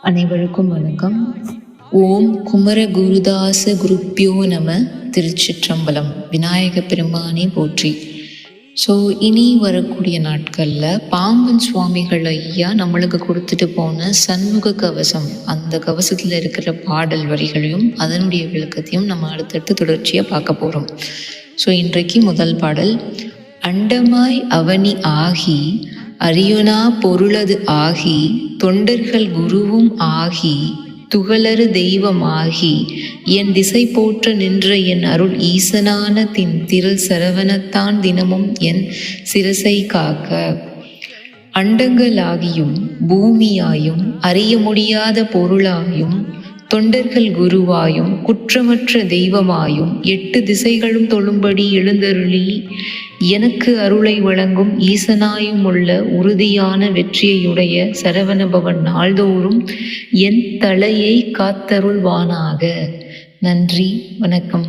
அனைவருக்கும் வணக்கம். ஓம் குமர குருதாச குருப்பியோ நம. திருச்சிற்றம்பலம். விநாயக பெருமானே போற்றி. ஸோ இனி வரக்கூடிய நாட்களில் பாம்பன் சுவாமிகள் ஐயா நம்மளுக்கு கொடுத்துட்டு போன சண்முக கவசம், அந்த கவசத்தில் இருக்கிற பாடல் வரிகளையும் அதனுடைய விளக்கத்தையும் நம்ம அடுத்தடுத்து தொடர்ச்சியாக பார்க்க போகிறோம். ஸோ இன்றைக்கு முதல் பாடல். அண்டமாய் அவனி ஆகி அரியுனா பொருளது ஆகி தொண்டர்கள் குருவும் ஆகி துகளறு தெய்வமாகி என் திசை போற்ற நின்ற என் அருள் ஈசனான திரள் சரவணத்தான் தினமும் என் சிரசை காக்க. அண்டங்களாகியும் பூமியாயும் அறிய முடியாத பொருளாயும் தொண்டர்கள் குருவாயும் குற்றமற்ற தெய்வமாயும் 8 திசைகளும் தொழும்படி எழுந்தருளி எனக்கு அருளை வழங்கும் ஈசனாயும் உள்ள உறுதியான வெற்றியையுடைய சரவணபவன் நாள்தோறும் என் தலையை காத்தருள்வானாக. நன்றி, வணக்கம்.